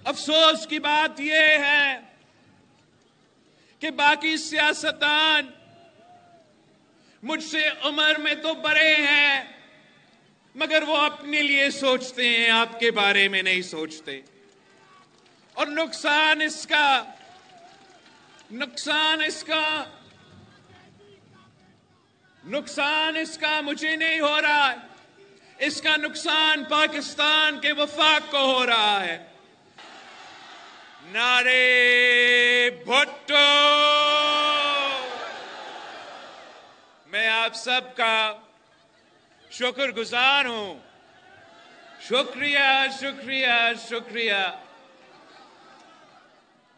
अफसोस की बात यह है कि बाकी सियासतदान मुझसे उम्र में तो बड़े हैं, मगर वो अपने लिए सोचते हैं, आपके बारे में नहीं सोचते। और नुकसान इसका मुझे नहीं हो रहा है, इसका नुकसान पाकिस्तान के वफाक को हो रहा है। नारे भुट्टो! मैं आप सबका शुक्रगुजार हूं। शुक्रिया, शुक्रिया, शुक्रिया।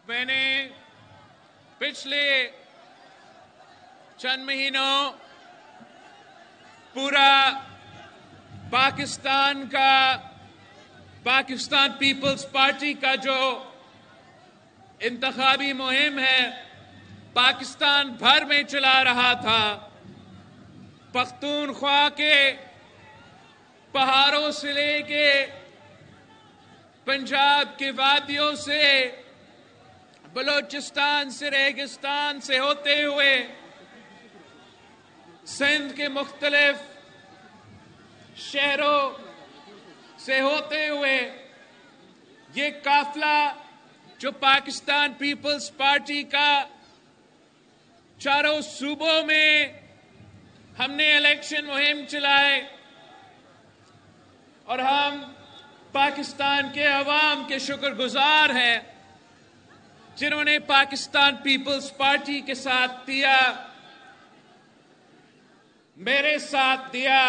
मैंने पिछले चंद महीनों पूरा पाकिस्तान पीपल्स पार्टी का जो इंतखाबी मुहिम है पाकिस्तान भर में चला रहा था। पख्तूनख्वा के पहाड़ों से लेके पंजाब के वादियों से, बलोचिस्तान से, रेगिस्तान से होते हुए सिंध के मुख्तलिफ शहरों से होते हुए ये काफिला जो पाकिस्तान पीपल्स पार्टी का चारों सूबों में हमने इलेक्शन मुहिम चलाए और हम पाकिस्तान के अवाम के शुक्रगुजार हैं जिन्होंने पाकिस्तान पीपल्स पार्टी के साथ दिया, मेरे साथ दिया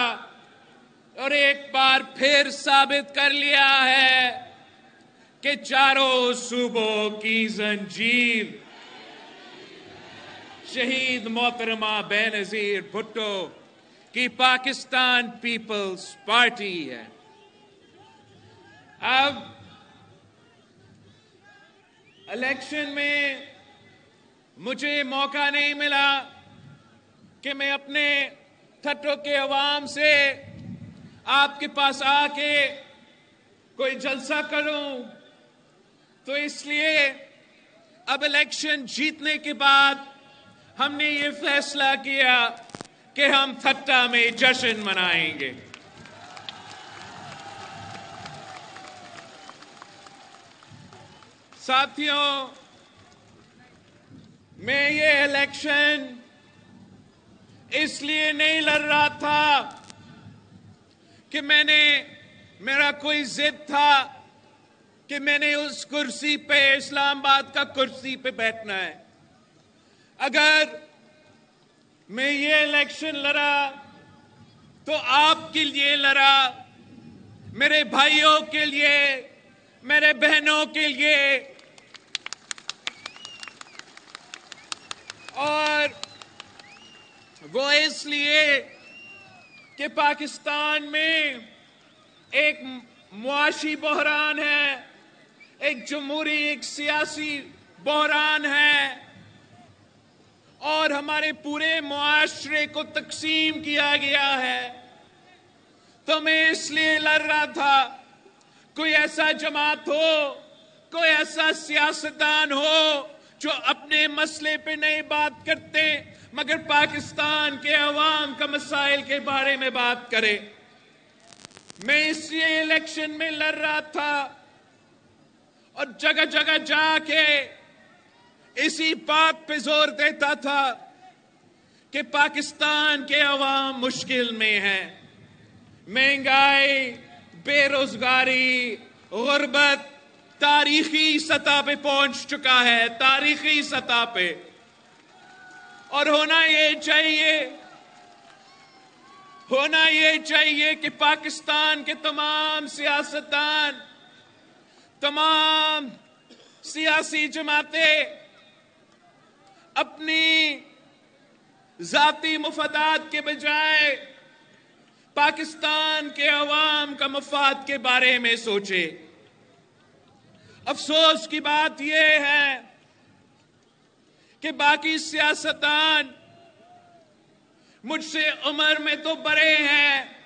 और एक बार फिर साबित कर लिया है कि चारों सूबों की जंजीर शहीद मोहतरमा बेनजीर भुट्टो की पाकिस्तान पीपल्स पार्टी है। अब इलेक्शन में मुझे मौका नहीं मिला कि मैं अपने थट्टो के अवाम से आपके पास आके कोई जलसा करूं, तो इसलिए अब इलेक्शन जीतने के बाद हमने ये फैसला किया कि हम थट्टा में जश्न मनाएंगे। साथियों, मैं ये इलेक्शन इसलिए नहीं लड़ रहा था कि मेरा कोई जिद था कि मैंने उस कुर्सी पे, इस्लामाबाद का कुर्सी पे बैठना है। अगर मैं ये इलेक्शन लड़ा तो आपके लिए लड़ा, मेरे भाइयों के लिए, मेरे बहनों के लिए, और वो इसलिए कि पाकिस्तान में एक मुआशी बहरान है, एक जमहूरी, एक सियासी बहरान है और हमारे पूरे मुआशरे को तकसीम किया गया है। तो मैं इसलिए लड़ रहा था कोई ऐसा जमात हो, कोई ऐसा सियासतदान हो जो अपने मसले पे नहीं बात करते मगर पाकिस्तान के अवाम का मसाइल के बारे में बात करे। मैं इसलिए इलेक्शन में लड़ रहा था और जगह जगह जाके इसी बात पे जोर देता था कि पाकिस्तान के अवाम मुश्किल में है। महंगाई, बेरोजगारी, गुर्बत तारीखी सतह पे पहुंच चुका है, तारीखी सतह पे। और होना ये चाहिए कि पाकिस्तान के तमाम सियासतदान, तमाम सियासी जमातें अपनी जाती मुफादात के बजाय पाकिस्तान के अवाम का मफाद के बारे में सोचे। अफसोस की बात यह है कि बाकी सियासतदान मुझसे उम्र में तो बड़े हैं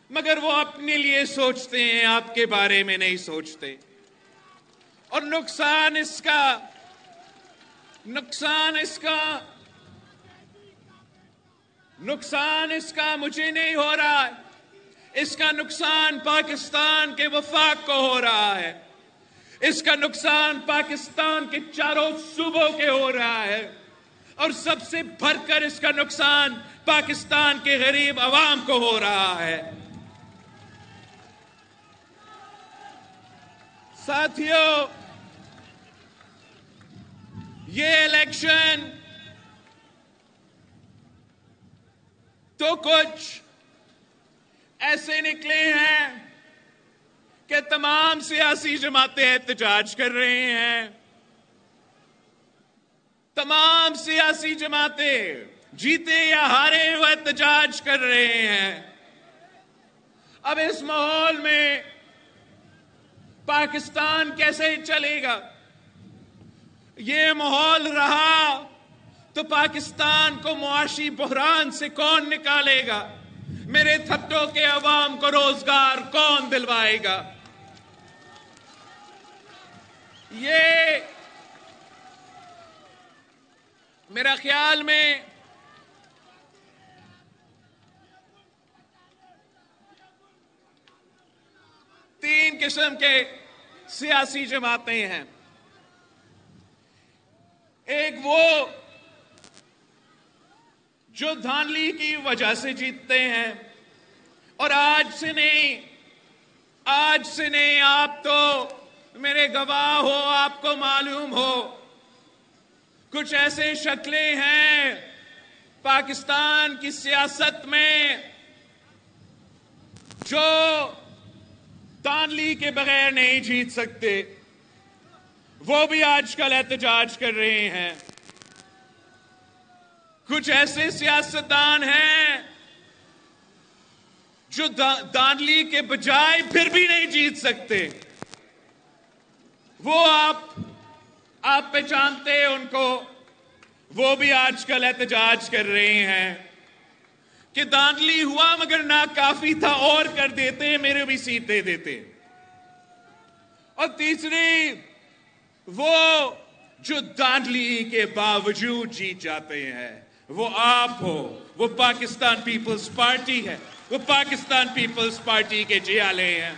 मगर वो अपने लिए सोचते हैं, आपके बारे में नहीं सोचते। और नुकसान इसका मुझे नहीं हो रहा है, इसका नुकसान पाकिस्तान के वफाक को हो रहा है, इसका नुकसान पाकिस्तान के चारों सूबों के हो रहा है, और सबसे बढ़कर इसका नुकसान पाकिस्तान के गरीब अवाम को हो रहा है। साथियों, ये इलेक्शन तो कुछ ऐसे निकले हैं कि तमाम सियासी जमातें एहतजाज कर रहे हैं, तमाम सियासी जमातें जीते या हारे वो एहतजाज कर रहे हैं। अब इस माहौल में पाकिस्तान कैसे चलेगा? ये माहौल रहा तो पाकिस्तान को मुआशी बहरान से कौन निकालेगा? मेरे थट्टों के अवाम को रोजगार कौन दिलवाएगा? ये मेरा ख्याल में तीन किस्म के सियासी जमातें हैं। एक वो जो धांधली की वजह से जीतते हैं, और आज से नहीं, आप तो मेरे गवाह हो, आपको मालूम हो, कुछ ऐसे शक्लें हैं पाकिस्तान की सियासत में जो धांधली के बगैर नहीं जीत सकते, वो भी आजकल एहतजाज कर रहे हैं। कुछ ऐसे सियासतदान हैं जो धांधली के बजाय फिर भी नहीं जीत सकते, वो आप पहचानते हैं उनको, वो भी आजकल एहतजाज कर रहे हैं कि धांधली हुआ मगर ना काफी था, और कर देते, मेरे भी सीट दे देते। और तीसरी वो जो धांधली के बावजूद जीत जाते हैं, वो आप हो, वो पाकिस्तान पीपल्स पार्टी है, वो पाकिस्तान पीपल्स पार्टी के जियाले हैं।